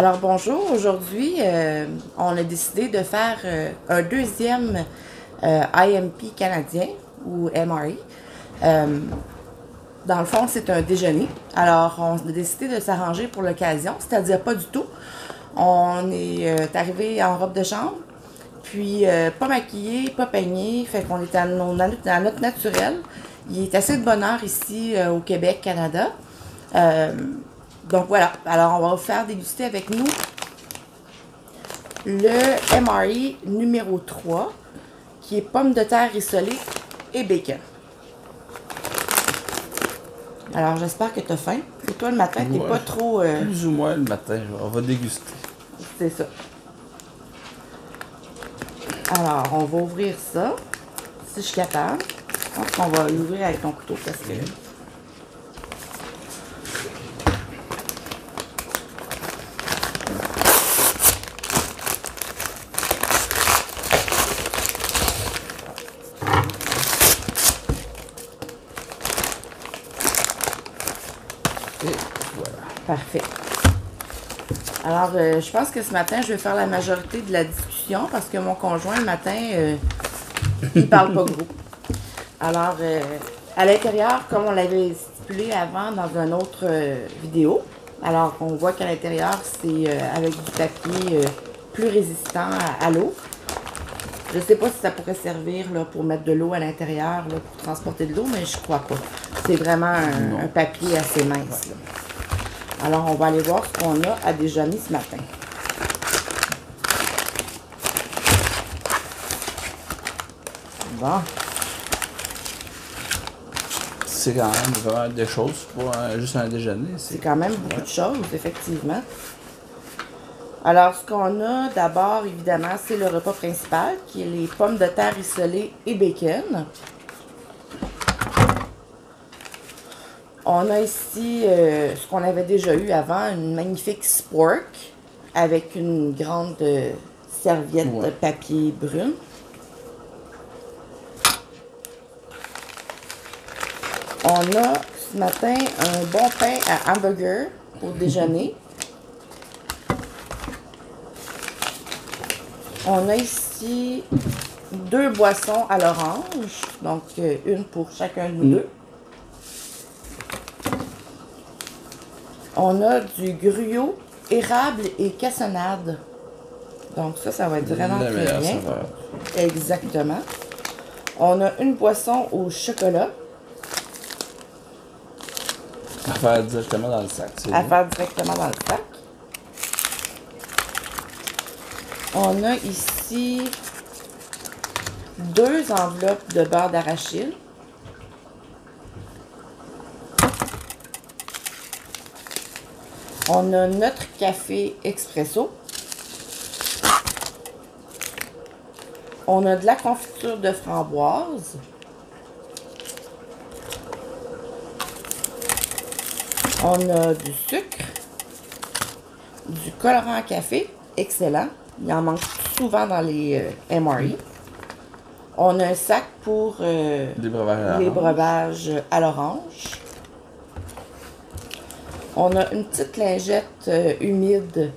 Alors bonjour, aujourd'hui on a décidé de faire un deuxième IMP canadien ou MRE. Dans le fond c'est un déjeuner, alors on a décidé de s'arranger pour l'occasion, c'est-à-dire pas du tout. On est arrivé en robe de chambre, puis pas maquillé, pas peigné, fait qu'on est à notre naturel. Il est assez de bonne heure ici au Québec, Canada. Donc voilà, alors on va vous faire déguster avec nous le MRE numéro 3, qui est pommes de terre rissolées et bacon. Alors j'espère que tu as faim. Et toi le matin, t'es pas trop... Plus ou moins le matin, on va déguster. C'est ça. Alors on va ouvrir ça, si je suis capable. Je pense qu'on va l'ouvrir avec ton couteau parce que... Et voilà. Parfait. Alors, je pense que ce matin, je vais faire la majorité de la discussion parce que mon conjoint, le matin, il parle pas gros. Alors, à l'intérieur, comme on l'avait stipulé avant dans une autre vidéo, alors on voit qu'à l'intérieur, c'est avec du papier plus résistant à l'eau. Je ne sais pas si ça pourrait servir là, pour mettre de l'eau à l'intérieur, pour transporter de l'eau, mais je crois pas. C'est vraiment un papier assez mince. Là. Alors, on va aller voir ce qu'on a à déjeuner ce matin. Bon. C'est quand même vraiment des choses pour juste un déjeuner. C'est quand même beaucoup de choses, effectivement. Alors, ce qu'on a d'abord, évidemment, c'est le repas principal, qui est les pommes de terre rissolées et bacon. On a ici ce qu'on avait déjà eu avant, une magnifique spork avec une grande serviette de papier brune. On a ce matin un bon pain à hamburger au déjeuner. On a ici 2 boissons à l'orange, donc une pour chacun de nous deux. On a du gruau, érable et cassonade. Donc ça va être vraiment très bien. Saveur. Exactement. On a une boisson au chocolat. À faire directement dans le sac. À faire directement dans le sac. On a ici 2 enveloppes de beurre d'arachide. On a notre café expresso. On a de la confiture de framboise. On a du sucre. Du colorant à café. Excellent. Il en manque souvent dans les MRE. On a un sac pour les breuvages à l'orange. On a une petite lingette humide,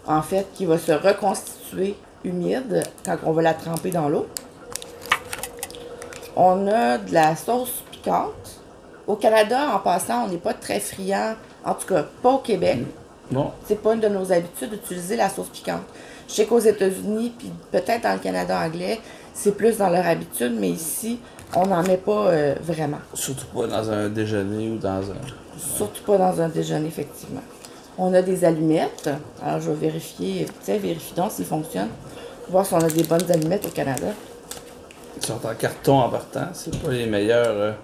en fait, qui va se reconstituer humide quand on va la tremper dans l'eau. On a de la sauce piquante. Au Canada, en passant, on n'est pas très friand, en tout cas pas au Québec. Non. C'est pas une de nos habitudes d'utiliser la sauce piquante. Je sais qu'aux États-Unis, puis peut-être dans le Canada anglais, c'est plus dans leur habitude, mais ici, on n'en met pas vraiment. Surtout pas dans un déjeuner ou dans un... Surtout pas dans un déjeuner, effectivement. On a des allumettes. Alors, je vais vérifier. Tiens, vérifie donc s'ils fonctionnent. Voir si on a des bonnes allumettes au Canada. Ils sont en carton en partant. C'est pas les meilleurs,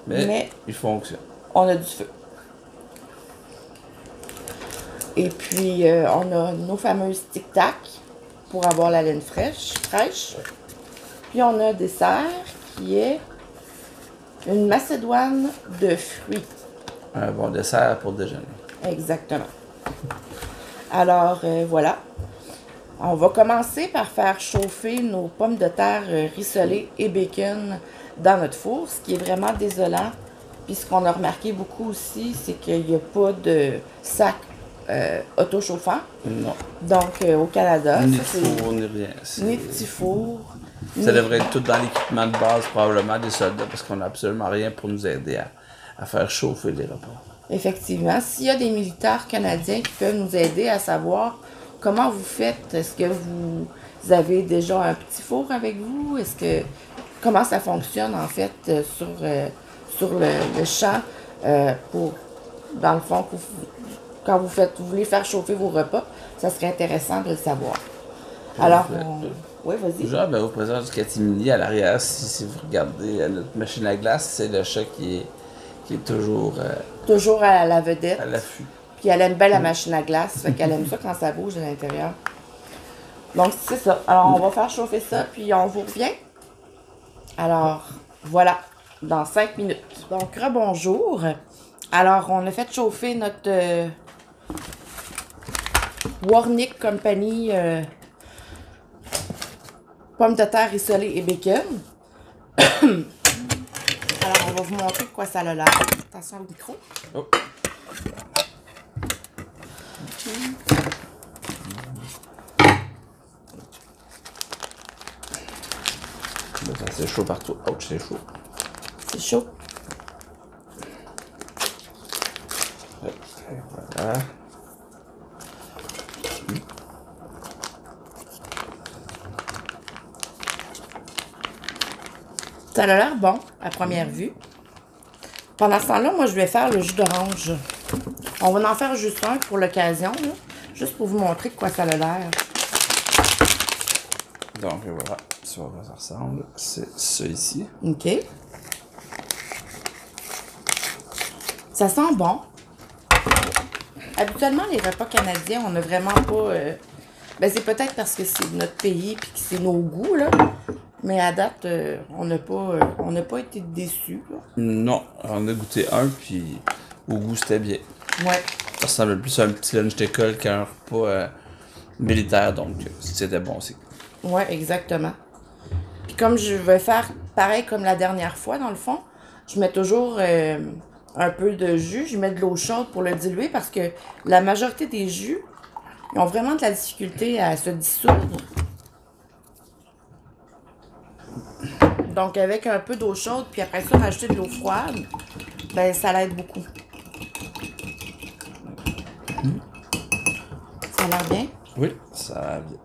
mais ils fonctionnent. On a du feu. Et puis, on a nos fameuses tic-tac pour avoir la laine fraîche. Puis, on a un dessert qui est une macédoine de fruits. Un bon dessert pour déjeuner. Exactement. Alors, voilà. On va commencer par faire chauffer nos pommes de terre rissolées et bacon dans notre four, ce qui est vraiment désolant. Puis ce qu'on a remarqué beaucoup aussi, c'est qu'il n'y a pas de sac autochauffant. Non. Donc, au Canada. Ni de ça, four, ni rien. ni de petit four. Ça devrait être tout dans l'équipement de base, probablement, des soldats, parce qu'on n'a absolument rien pour nous aider à faire chauffer les repas. Effectivement. S'il y a des militaires canadiens qui peuvent nous aider à savoir comment vous faites, est-ce que vous avez déjà un petit four avec vous? Comment ça fonctionne, en fait, sur le champ, pour, dans le fond, quand vous voulez faire chauffer vos repas, ça serait intéressant de le savoir. Alors, oui, vas-y. Genre, ben, au présent du catimini, à l'arrière, si vous regardez notre machine à glace, c'est le chat qui est toujours Toujours à la vedette. à l'affût. Puis elle aime bien la machine à glace, fait qu'elle aime ça quand ça bouge à l'intérieur. Donc, c'est ça. Alors, on va faire chauffer ça, puis on vous revient. Alors, voilà, dans 5 minutes. Donc, rebonjour. Alors, on a fait chauffer notre Warnick Company pommes de terre rissolées et bacon. Alors, on va vous montrer de quoi ça a l'air. Attention au micro. Oh. Ça, c'est chaud partout. Ouch, c'est chaud. C'est chaud. Voilà. Ça a l'air bon, à première vue. Pendant ce temps-là, moi, je vais faire le jus d'orange. On va en faire juste un pour l'occasion, là, juste pour vous montrer de quoi ça a l'air. Donc, voilà. Ça va quoi ça ressemble. C'est ça ici. OK. Ça sent bon. Habituellement, les repas canadiens, on n'a vraiment pas... Ben, c'est peut-être parce que c'est notre pays et que c'est nos goûts, là. Mais à date, on n'a pas été déçus, là. Non, on a goûté un, puis au goût, c'était bien. Ouais. Ça ressemble plus à un petit lunch d'école qu'un repas militaire, donc c'était bon aussi. Ouais, exactement. Puis comme je vais faire pareil comme la dernière fois, dans le fond, je mets toujours un peu de jus. Je mets de l'eau chaude pour le diluer parce que la majorité des jus, ils ont vraiment de la difficulté à se dissoudre. Donc, avec un peu d'eau chaude, puis après ça, rajouter de l'eau froide, ben ça l'aide beaucoup. Ça a l'air bien? Oui, ça va bien.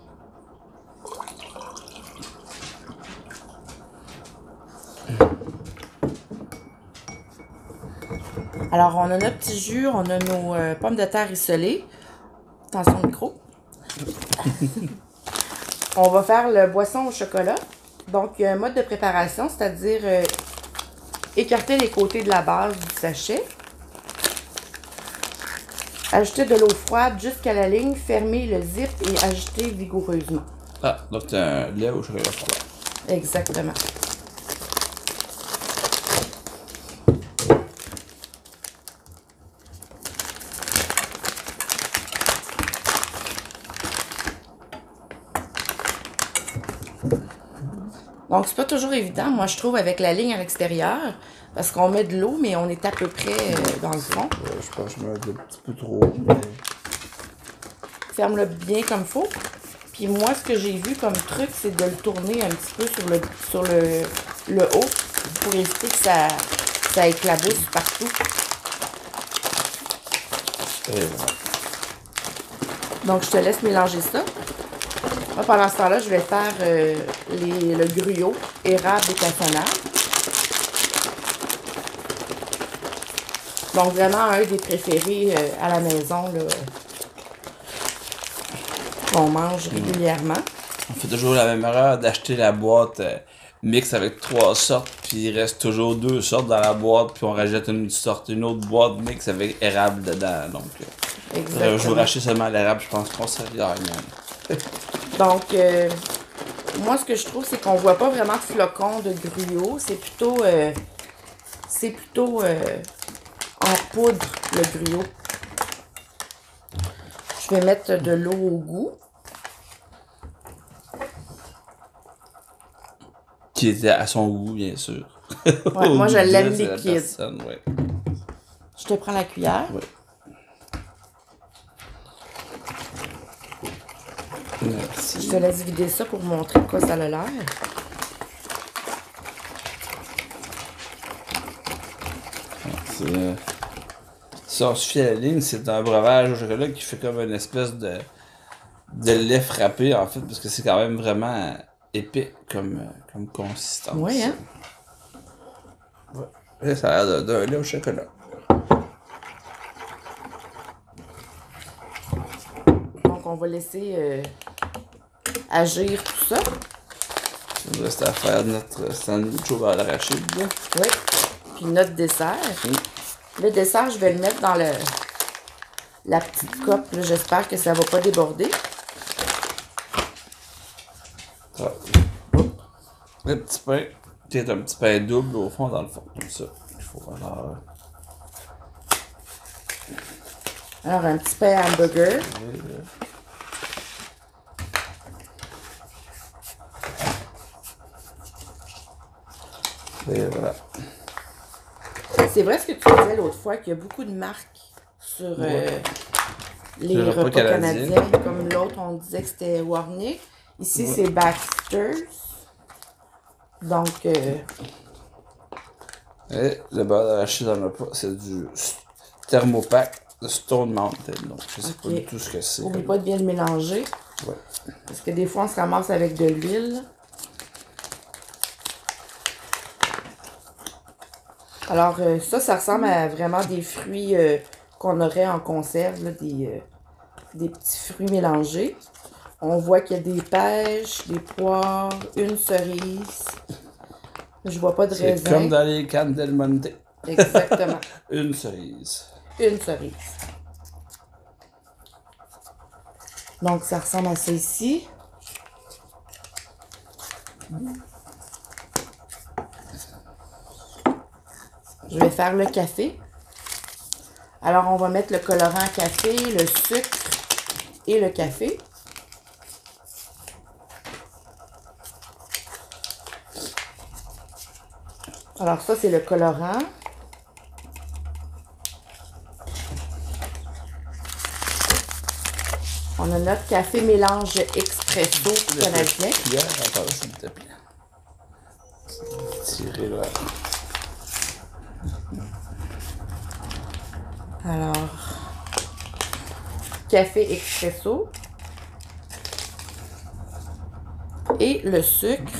Alors, on a notre petit jus, on a nos pommes de terre rissolées. Attention au micro. On va faire le boisson au chocolat. Donc, il y a un mode de préparation, c'est-à-dire écarter les côtés de la base du sachet. Ajouter de l'eau froide jusqu'à la ligne, fermer le zip et agiter vigoureusement. Ah, donc c'est un lait au chocolat froid. Exactement. Donc, c'est pas toujours évident, moi, je trouve, avec la ligne à l'extérieur, parce qu'on met de l'eau, mais on est à peu près dans le fond. Je pense que je mets un petit peu trop. Mais... Ferme-le bien comme il faut. Puis moi, ce que j'ai vu comme truc, c'est de le tourner un petit peu sur le haut pour éviter que ça éclabousse partout. Et voilà. Donc, je te laisse mélanger ça. Moi, pendant ce temps-là, je vais faire le gruyot érable et cassonade. Donc, vraiment un des préférés à la maison, là, qu'on mange régulièrement. On fait toujours la même erreur d'acheter la boîte mix avec 3 sortes, puis il reste toujours 2 sortes dans la boîte, puis on rajoute une autre boîte mix avec érable dedans. Donc, je vais racheter seulement l'érable, je pense qu'on s'en gagne. Donc, moi, ce que je trouve, c'est qu'on voit pas vraiment de flocons de gruyot. C'est plutôt en poudre, le gruyot. Je vais mettre de l'eau au goût. Qui était à son goût, bien sûr. Ouais, moi, je l'aime liquide. Ouais. Je te prends la cuillère. Ouais. Merci. Je te laisse vider ça pour montrer de quoi ça a l'air. Si on se fie à la ligne, c'est un breuvage au chocolat qui fait comme une espèce de lait frappé, en fait, parce que c'est quand même vraiment épais comme consistance. Oui, hein? Ouais. Ça a l'air d'un lait au chocolat. Donc, on va laisser agir tout ça. Il nous reste à faire notre sandwich au beurre d'arachide. Oui. Puis notre dessert. Le dessert, je vais le mettre dans la petite coupe. J'espère que ça ne va pas déborder. Ah. Le petit pain, qui est un petit pain double au fond, dans le fond, comme ça. Il faut Alors, un petit pain hamburger. Et voilà. C'est vrai ce que tu disais l'autre fois, qu'il y a beaucoup de marques sur les Le repas repas canadiens. Comme l'autre, on disait que c'était Warnick. Ici, c'est Baxter's. Donc, Et le beurre d'arachide dans le pot, c'est du thermopack de Stone Mountain. Donc, je sais pas du tout ce que c'est. n'oublie pas de bien le mélanger. Ouais. Parce que des fois, on se ramasse avec de l'huile. Alors, ça ressemble à vraiment des fruits qu'on aurait en conserve, là, des petits fruits mélangés. On voit qu'il y a des pêches, des poires, une cerise. Je vois pas de C'est raisin. comme dans les cannes Del Monte. Exactement. Une cerise. Une cerise. Donc, ça ressemble à ça ici. Je vais faire le café. Alors, on va mettre le colorant café, le sucre et le café. Alors, ça, c'est le colorant. On a notre café mélange expresso canadien. Hier, attends, s'il te plaît. Tirer là. Alors, café expresso. Et le sucre.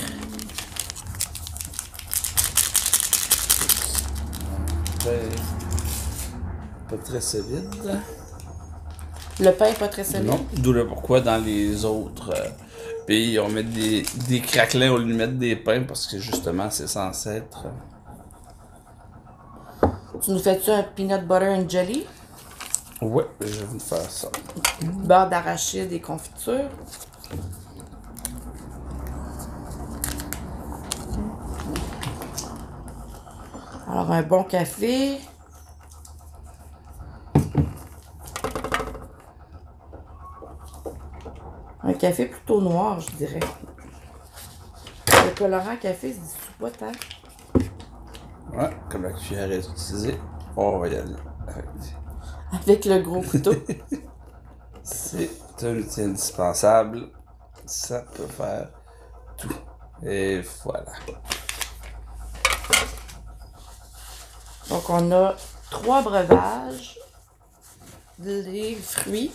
Pas très solide. Le pain n'est pas très solide. Non, d'où le pourquoi dans les autres pays, on met des craquelins au lieu de mettre des pains parce que justement, c'est censé être. Tu nous fais-tu un peanut butter and jelly? Ouais, je vais vous faire ça. Beurre d'arachide et confiture. Alors, un bon café. Un café plutôt noir, je dirais. Le colorant café se dissout pas tant. Ouais, comme la cuillère est utilisée, on va y aller. Avec le gros couteau. C'est un outil indispensable. Ça peut faire tout. Et voilà. Donc, on a 3 breuvages, des fruits,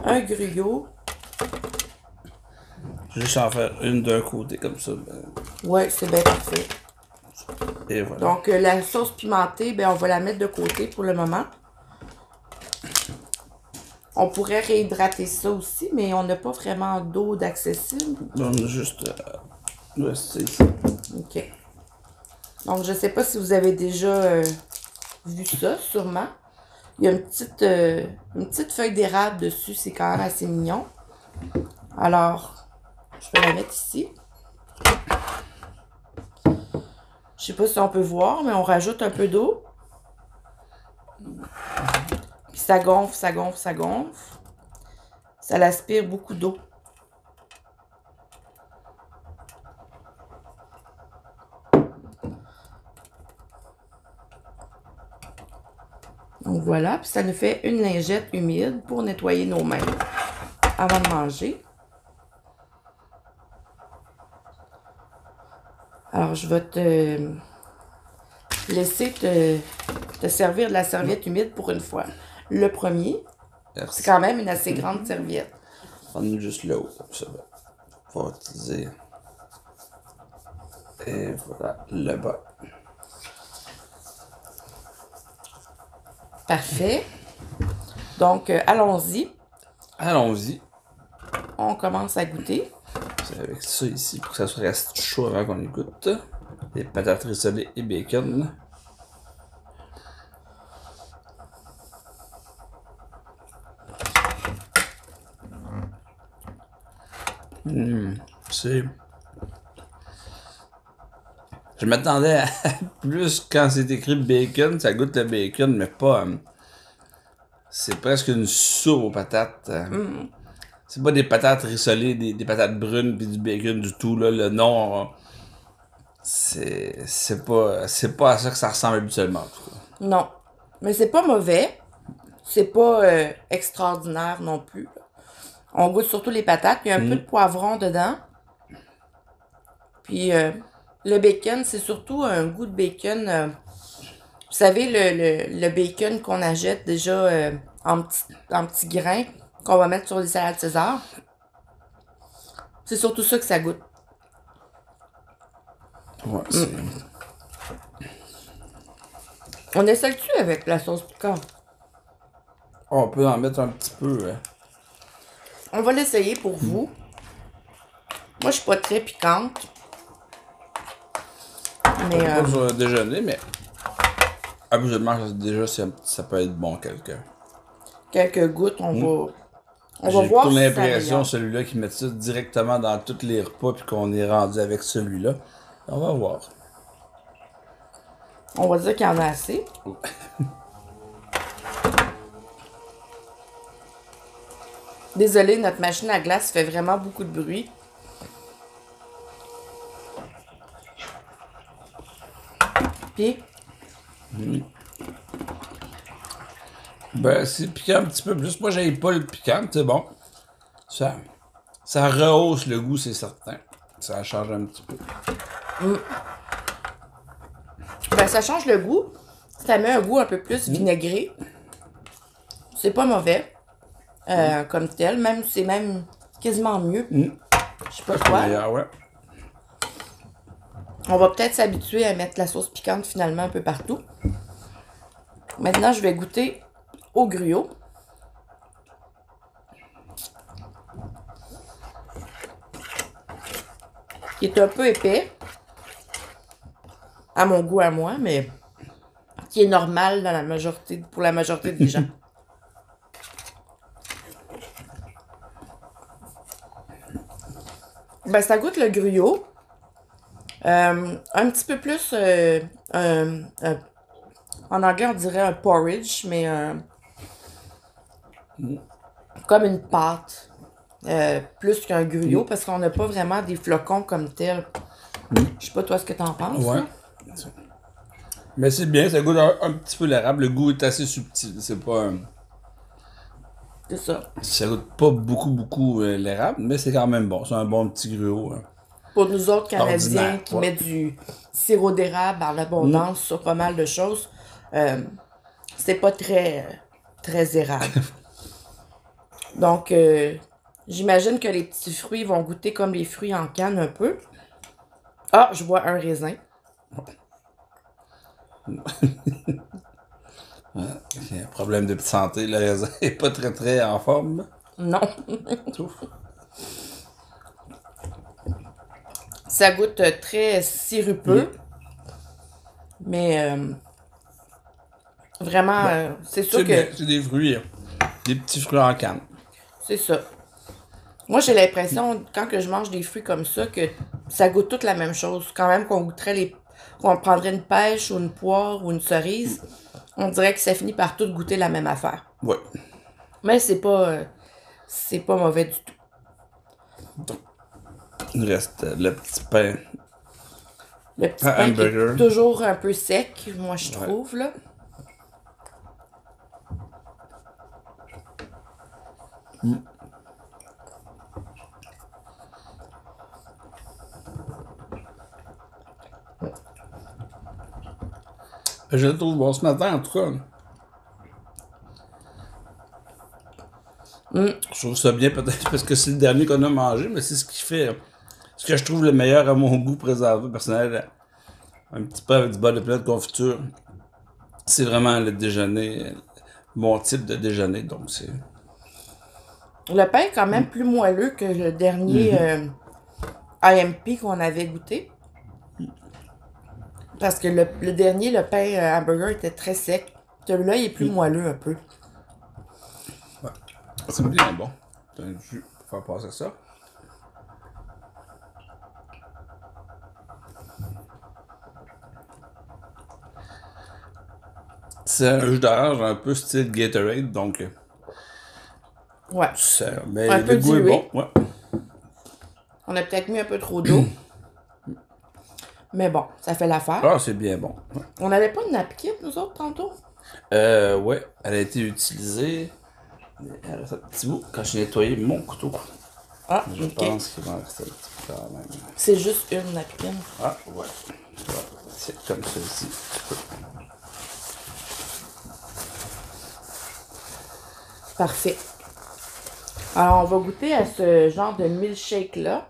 un gruyot. Juste en faire une d'un côté comme ça. Ouais, c'est bien parfait. Et voilà. Donc, la sauce pimentée, ben, on va la mettre de côté pour le moment. On pourrait réhydrater ça aussi, mais on n'a pas vraiment d'eau d'accessible. On a juste rester ici. OK. Donc, je ne sais pas si vous avez déjà vu ça, sûrement. Il y a une petite feuille d'érable dessus. C'est quand même assez mignon. Alors, je vais la mettre ici. Je sais pas si on peut voir, mais on rajoute un peu d'eau. Puis ça gonfle, ça gonfle, ça gonfle. Ça l'aspire beaucoup d'eau. Donc voilà, puis ça nous fait une lingette humide pour nettoyer nos mains avant de manger. Alors, je vais te laisser te servir de la serviette humide pour une fois. Le premier, Merci. c'est quand même une assez grande serviette. Prends juste le haut, comme ça. On va utiliser. Et voilà, le bas. Parfait. Donc, allons-y. Allons-y. On commence à goûter. C'est avec ça ici pour que ça reste chaud avant qu'on y goûte. Les patates rissolées et bacon. C'est. Je m'attendais à plus quand c'est écrit bacon, ça goûte le bacon, mais pas. C'est presque une soupe aux patates. C'est pas des patates rissolées, des patates brunes puis du bacon du tout, là. Le nom. C'est pas à ça que ça ressemble habituellement, en tout cas. Non. Mais c'est pas mauvais. C'est pas extraordinaire non plus. Là. On goûte surtout les patates. Il y a un peu de poivron dedans. Puis le bacon, c'est surtout un goût de bacon. Vous savez, le bacon qu'on achète déjà en petits grains, qu'on va mettre sur les salades César. C'est surtout ça que ça goûte. Ouais, c'est. On essaie-tu avec la sauce piquante? On peut en mettre un petit peu. On va l'essayer pour vous. Moi, je suis pas très piquante. Mais Pas sur le déjeuner, mais. Habituellement, déjà, ça peut être bon, quelqu'un. quelques gouttes, on va J'ai voir plutôt si ça l'impression, améliore. celui-là, qui met ça directement dans tous les repas puis qu'on est rendu avec celui-là. On va voir. On va dire qu'il y en a assez. Désolée, notre machine à glace fait vraiment beaucoup de bruit. Puis, Ben, c'est piquant un petit peu plus. Moi, j'aime pas le piquant, c'est bon. Ça rehausse le goût, c'est certain. Ça change un petit peu. ben, ça change le goût. Ça met un goût un peu plus vinaigré. C'est pas mauvais. Comme tel. Même, c'est même quasiment mieux. Je sais pas quoi. Meilleur, ouais. On va peut-être s'habituer à mettre la sauce piquante finalement un peu partout. Maintenant, je vais goûter au gruau. Qui est un peu épais. À mon goût à moi, mais qui est normal dans pour la majorité des gens. Ben, ça goûte le gruau. Un petit peu plus... en anglais, on dirait un porridge, mais comme une pâte. Plus qu'un gruau, parce qu'on n'a pas vraiment des flocons comme tel. Je sais pas, toi, ce que t'en penses. Ouais. Là? Mais c'est bien, ça goûte un petit peu l'érable. Le goût est assez subtil. C'est pas. C'est ça. Ça goûte pas beaucoup l'érable, mais c'est quand même bon. C'est un bon petit gruau. Pour nous autres Canadiens Ordinaire, qui ouais. mettent du sirop d'érable en abondance sur pas mal de choses, c'est pas très érable. Donc, j'imagine que les petits fruits vont goûter comme les fruits en canne un peu. Ah, je vois un raisin. C'est un problème de santé. Le raisin est pas très en forme. Non. Tout. Ça goûte très sirupeux. Mais vraiment, c'est sûr C'est que bien, c'est des fruits. Des petits fruits en canne. c'est ça. Moi, j'ai l'impression, quand que je mange des fruits comme ça, que ça goûte toute la même chose. Quand même qu'on goûterait qu'on prendrait une pêche ou une poire ou une cerise, on dirait que ça finit par tout goûter la même affaire. Ouais. Mais c'est pas mauvais du tout. Il reste le petit pain. Le petit Un pain qui hamburger. est toujours un peu sec, moi je trouve, là. Je le trouve bon ce matin, en tout cas. Je trouve ça bien, peut-être parce que c'est le dernier qu'on a mangé, mais c'est ce qui fait. Ce que je trouve le meilleur à mon goût présentement, personnel. Un petit peu avec du beurre de pinot de confiture. C'est vraiment le déjeuner, mon type de déjeuner, donc c'est. Le pain est quand même plus moelleux que le dernier IMP qu'on avait goûté. Parce que le dernier, le pain hamburger était très sec. Celui-là, il est plus moelleux un peu. Ouais. C'est bien bon. T'as un jus pour faire passer ça. C'est un jus d'orange un peu style Gatorade, donc. Ouais. Mais Un le peu goût est dilué. bon. Ouais. On a peut-être mis un peu trop d'eau. Mais bon, ça fait l'affaire. Ah, c'est bien bon. Ouais. On n'avait pas de napkin, nous autres, tantôt? Ouais, elle a été utilisée. Elle reste un petit bout quand j'ai nettoyé mon couteau. Ah, Je ok. pense qu'il va en rester un petit peu quand même. C'est juste une napkin. Ah, ouais. C'est comme ceci. Parfait. Alors, on va goûter à ce genre de milkshake-là.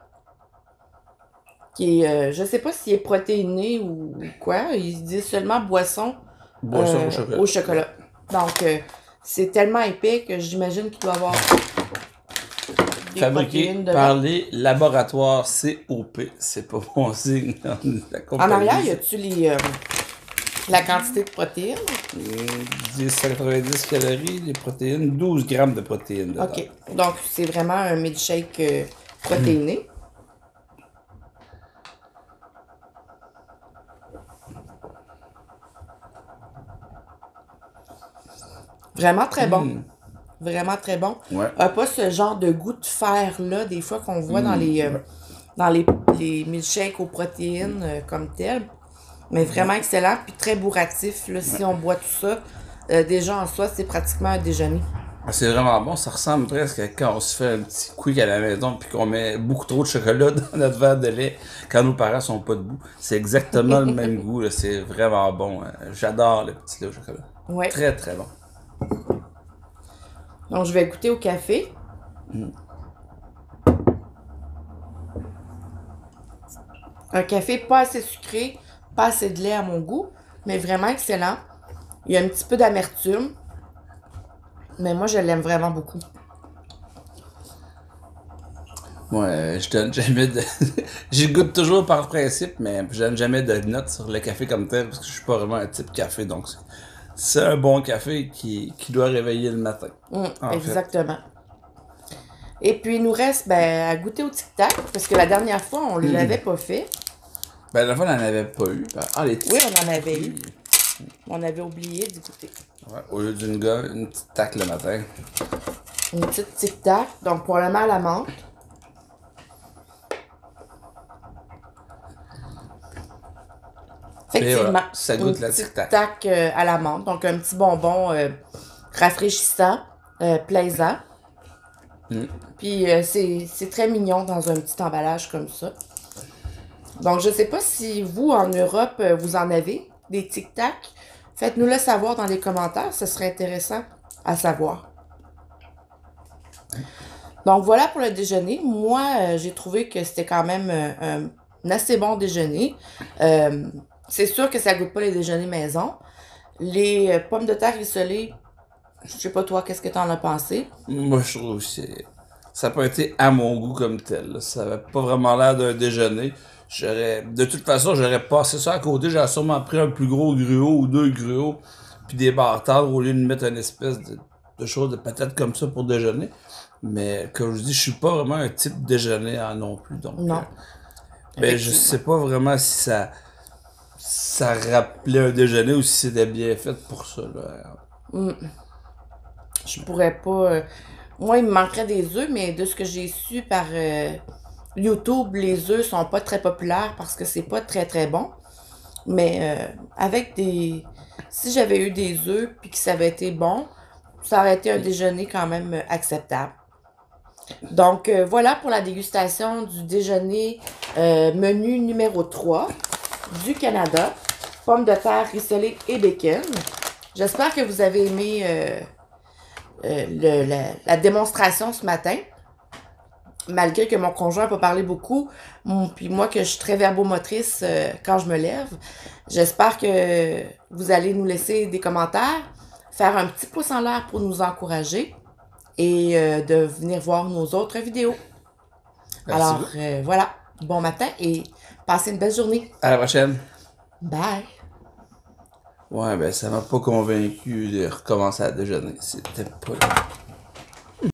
Qui est, je sais pas s'il est protéiné ou quoi. Ils disent seulement boisson, Boisson au chocolat. au chocolat. Donc, c'est tellement épais que j'imagine qu'il doit avoir des Fabriqué protéines dedans. par les laboratoires COP. C'est pas bon signe. La En compagnie. arrière, y a-tu la quantité de protéines? 1090 calories, les protéines, 12 grammes de protéines dedans. OK. Donc, c'est vraiment un milkshake protéiné. Vraiment très bon. Vraiment très bon. Ouais. Pas ce genre de goût de fer-là, des fois, qu'on voit dans les milkshakes aux protéines comme tel. Mais vraiment excellent, puis très bourratif. Là, si on boit tout ça, déjà en soi, c'est pratiquement un déjeuner. C'est vraiment bon, ça ressemble presque à quand on se fait un petit quick à la maison puis qu'on met beaucoup trop de chocolat dans notre verre de lait quand nos parents sont pas debout. C'est exactement le même goût, là. C'est vraiment bon. J'adore le petit lait au chocolat. Ouais. Très très bon. Donc, je vais goûter au café. Un café pas assez sucré, pas assez de lait à mon goût, mais vraiment excellent. Il y a un petit peu d'amertume, mais moi, je l'aime vraiment beaucoup. Ouais, je donne jamais de. J'y goûte toujours par principe, mais je donne jamais de notes sur le café comme tel parce que je suis pas vraiment un type café, donc c'est un bon café qui doit réveiller le matin. En Exactement. Et puis, il nous reste à goûter au tic-tac, parce que la dernière fois, on ne l'avait pas fait. Ben, la fois, on n'en avait pas eu. Ah, les Oui, on en avait eu. On avait oublié d'y goûter. Ouais, au lieu d'une une petite tac le matin. Une petite tic-tac, donc probablement à la menthe. Effectivement, voilà, ça goûte une la petite tic-tac. tac à la menthe. Donc, un petit bonbon rafraîchissant, plaisant. Puis, c'est très mignon dans un petit emballage comme ça. Donc, je sais pas si vous, en Europe, vous en avez des tic-tac. Faites-nous le savoir dans les commentaires. Ce serait intéressant à savoir. Donc, voilà pour le déjeuner. Moi, j'ai trouvé que c'était quand même un assez bon déjeuner. C'est sûr que ça goûte pas les déjeuners maison. Les pommes de terre rissolées, je sais pas toi, qu'est-ce que t'en as pensé? Moi, je trouve que ça n'a pas été à mon goût comme tel, là. Ça n'avait pas vraiment l'air d'un déjeuner. De toute façon, j'aurais passé ça à côté. J'aurais sûrement pris un plus gros gruau ou deux gruaux, puis des bartades au lieu de mettre une espèce de chose de patate comme ça pour déjeuner. Mais comme je dis, je suis pas vraiment un type déjeuner non plus. Donc, Non. Ben, je sais pas vraiment si ça rappelait un déjeuner ou si c'était bien fait pour ça, là. Je pourrais pas. Moi, il me manquerait des œufs, mais de ce que j'ai su par YouTube, les œufs sont pas très populaires parce que c'est pas très très bon. Mais avec des. Si j'avais eu des œufs puis que ça avait été bon, ça aurait été un déjeuner quand même acceptable. Donc voilà pour la dégustation du déjeuner menu numéro 3 du Canada. pommes de terre rissolées et bacon. J'espère que vous avez aimé la démonstration ce matin. Malgré que mon conjoint n'a pas parlé beaucoup, puis moi que je suis très verbomotrice quand je me lève. J'espère que vous allez nous laisser des commentaires, faire un petit pouce en l'air pour nous encourager et de venir voir nos autres vidéos. Merci. Alors, voilà. Bon matin et passez une belle journée. À la prochaine. Bye. Ouais, ben ça m'a pas convaincu de recommencer à déjeuner. C'était pas...